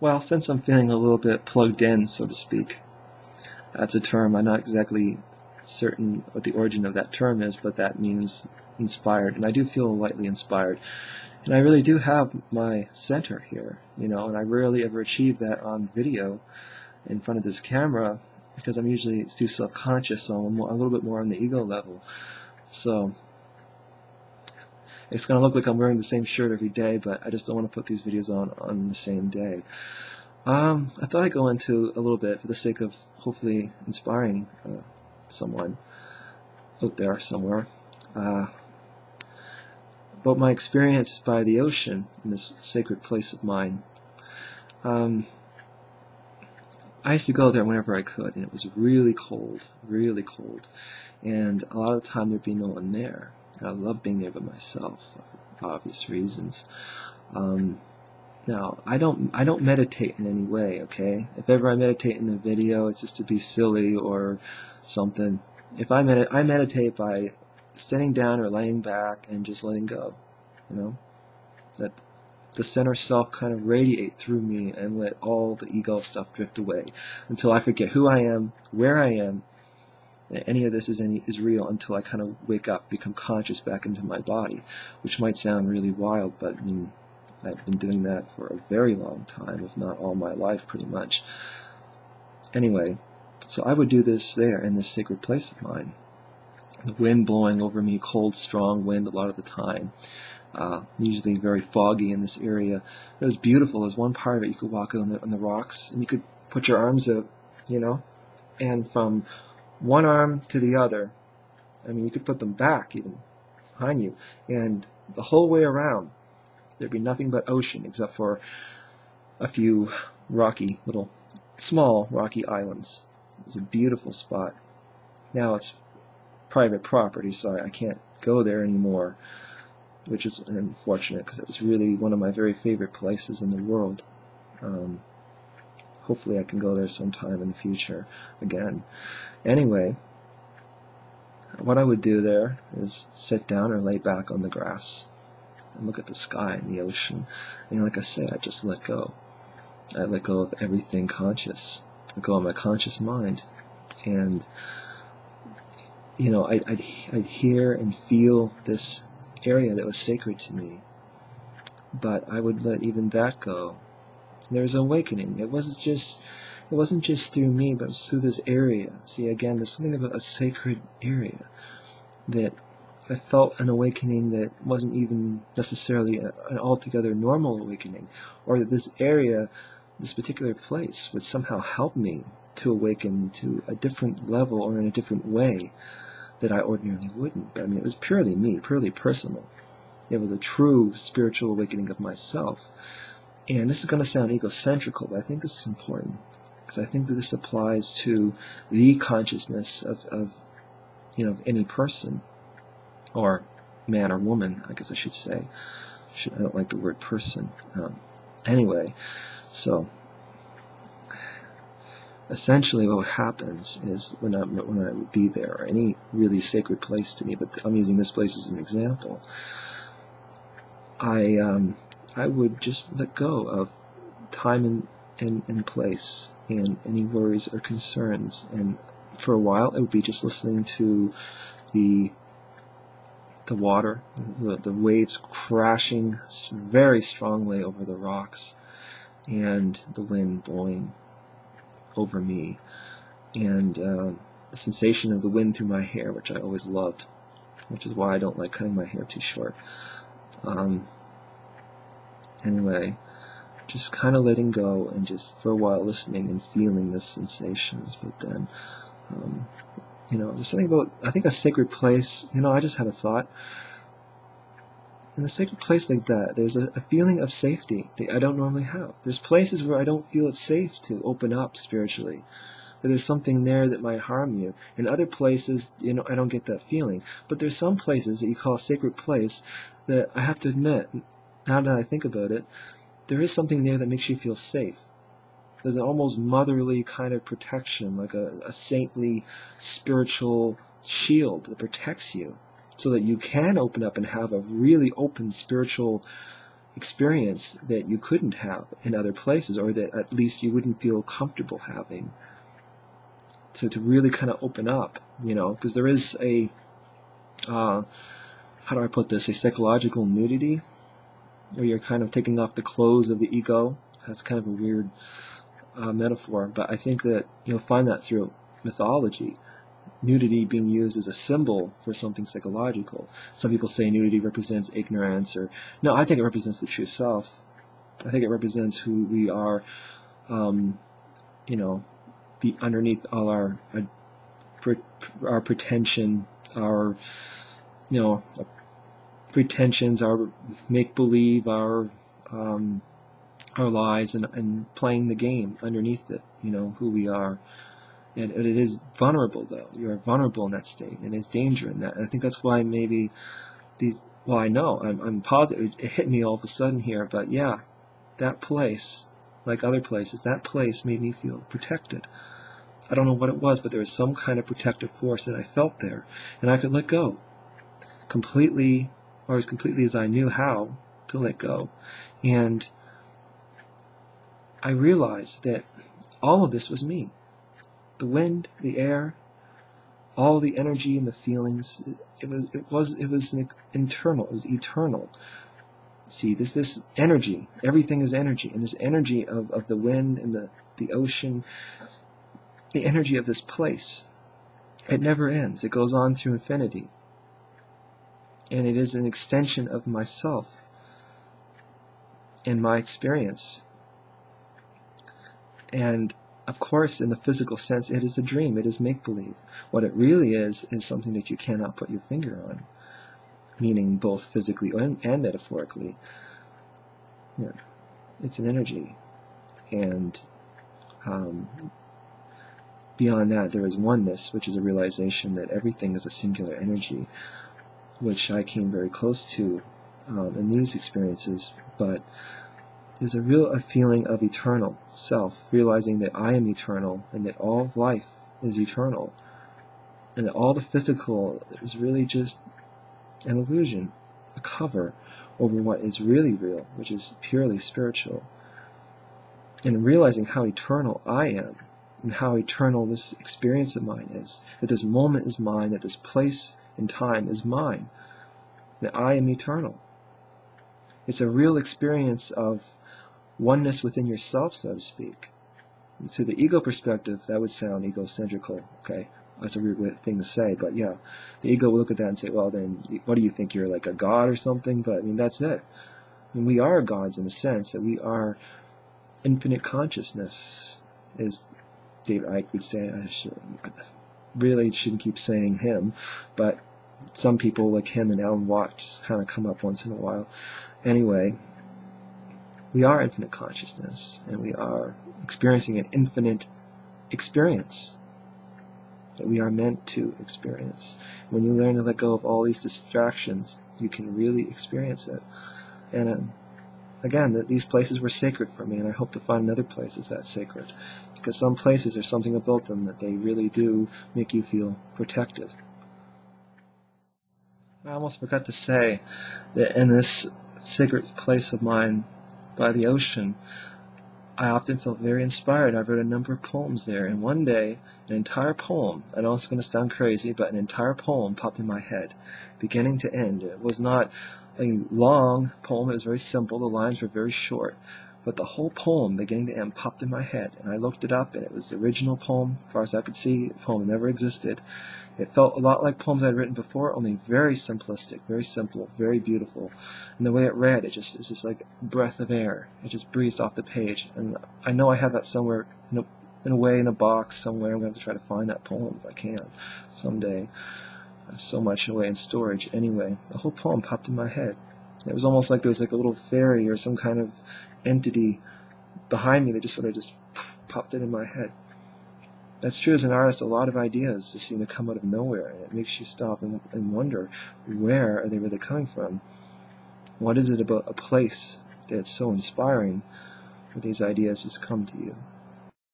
Well, since I'm feeling a little bit plugged in, so to speak, that's a term. I'm not exactly certain what the origin of that term is, but that means inspired. And I do feel lightly inspired. And I really do have my center here, and I rarely ever achieve that on video in front of this camera because I'm usually too self-conscious, so I'm a little bit more on the ego level. So it's going to look like I'm wearing the same shirt every day, but I just don't want to put these videos on the same day. I thought I'd go into a little bit for the sake of hopefully inspiring someone out there somewhere about my experience by the ocean in this sacred place of mine. I used to go there whenever I could, and it was really cold, and a lot of the time there'd be no one there. I loved being there by myself, for obvious reasons. Now, I don't meditate in any way, okay? If ever I meditate in a video, it's just to be silly or something. If I meditate by sitting down or laying back and just letting go, that the center self kind of radiate through me and let all the ego stuff drift away until I forget who I am, where I am, and any of this is real until I kind of wake up, become conscious back into my body, which might sound really wild, but I mean, I've been doing that for a very long time, if not all my life, pretty much. Anyway, so I would do this there in this sacred place of mine. The wind blowing over me, cold, strong wind a lot of the time. Usually very foggy in this area. It was beautiful. There was one part of it you could walk on the rocks, and you could put your arms out, and from one arm to the other, I mean, you could put them back even behind you, and the whole way around, there'd be nothing but ocean except for a few small rocky islands. It was a beautiful spot. Now it's private property, so I can't go there anymore, which is unfortunate because it was really one of my very favorite places in the world. Hopefully I can go there sometime in the future again. Anyway, what I would do there is sit down or lay back on the grass and look at the sky and the ocean. And like I say, I just let go. I let go of everything conscious. I let go of my conscious mind. And, I'd hear and feel this area that was sacred to me. But I would let even that go. There was an awakening. It wasn't just through me, but it was through this area. See, again, there's something about a sacred area that I felt an awakening that wasn't even necessarily an altogether normal awakening, or that this area, this particular place, would somehow help me to awaken to a different level or in a different way that I ordinarily wouldn't. But I mean, it was purely me, purely personal. It was a true spiritual awakening of myself. And this is going to sound egocentrical, but I think this is important, because I think that this applies to the consciousness of any person, or man or woman, I guess I should say. I don't like the word person. Anyway, so essentially what happens is when I would be there, or any really sacred place to me, but I'm using this place as an example, I would just let go of time and place and any worries or concerns. And for a while, it would be just listening to the water, the waves crashing very strongly over the rocks, and the wind blowing over me, and the sensation of the wind through my hair, which I always loved, which is why I don't like cutting my hair too short. Anyway, just kind of letting go and just for a while listening and feeling the sensations. But then, there's something about, I think, a sacred place. I just had a thought. In a sacred place like that, there's a feeling of safety that I don't normally have. There's places where I don't feel it's safe to open up spiritually. That there's something there that might harm you. In other places, I don't get that feeling. But there's some places that you call a sacred place that I have to admit, now that I think about it, there is something there that makes you feel safe. There's an almost motherly kind of protection, like a saintly spiritual shield that protects you, so that you can open up and have a really open spiritual, experience that you couldn't have in other places, or that at least you wouldn't feel comfortable having. So to really kind of open up, because there is a, how do I put this, a psychological nudity, where you're kind of taking off the clothes of the ego. That's kind of a weird metaphor, but I think that you'll find that through mythology. Nudity being used as a symbol for something psychological. Some people say nudity represents ignorance, or no, I think it represents the true self. I think it represents who we are, be underneath all our pretension, our pretensions, our make-believe, our lies, and playing the game underneath it, who we are. And it is vulnerable, though. You are vulnerable in that state, and there's danger in that. And I think that's why maybe I know, I'm positive, it hit me all of a sudden here, but yeah, that place, like other places, that place made me feel protected. I don't know what it was, but there was some kind of protective force that I felt there, and I could let go completely, or as completely as I knew how to let go. And I realized that all of this was me. The wind, the air, all the energy and the feelings, it was internal, it was eternal. See, this energy, everything is energy, and this energy of the wind and the ocean, the energy of this place, it never ends. It goes on through infinity. And it is an extension of myself and my experience. And of course, in the physical sense, it is a dream. It is make-believe. What it really is something that you cannot put your finger on, meaning both physically and metaphorically. Yeah, it's an energy. And beyond that, there is oneness, which is a realization that everything is a singular energy, which I came very close to in these experiences. But there's a feeling of eternal self, realizing that I am eternal, and that all of life is eternal, and that all the physical is really just an illusion, a cover over what is really real, which is purely spiritual. And realizing how eternal I am, and how eternal this experience of mine is, that this moment is mine, that this place and time is mine, that I am eternal. It's a real experience of oneness within yourself, so to speak. To the ego perspective, that would sound egocentrical, okay? That's a weird thing to say, but yeah. The ego will look at that and say, well, then, what do you think, you're like a god or something? But, I mean, that's it. I mean, we are gods in a sense, that we are infinite consciousness, as David Icke would say. I really shouldn't keep saying him, but some people like him and Alan Watt just kind of come up once in a while. Anyway, we are infinite consciousness, and we are experiencing an infinite experience that we are meant to experience. When you learn to let go of all these distractions, you can really experience it. And again, these places were sacred for me, and I hope to find another place that's that sacred. Because some places, there's something about them that they really do make you feel protected. I almost forgot to say that in this sacred place of mine by the ocean, I often felt very inspired. I wrote a number of poems there, and one day, an entire poem, I know it's going to sound crazy, but an entire poem popped in my head, beginning to end. It was not a long poem, it was very simple, the lines were very short, but the whole poem, beginning to end, popped in my head, and I looked it up, and it was the original poem. As far as I could see, the poem never existed. It felt a lot like poems I'd written before, only very simplistic, very simple, very beautiful. And the way it read, it's just like a breath of air. It just breezed off the page. And I know I have that somewhere, in a way, in a box somewhere. I'm going to have to try to find that poem if I can someday. So much away in storage. Anyway, the whole poem popped in my head. It was almost like there was like a little fairy or some kind of entity behind me that just sort of just popped it in my head. That's true as an artist. A lot of ideas just seem to come out of nowhere, and it makes you stop and wonder, where are they really coming from? What is it about a place that's so inspiring that these ideas just come to you?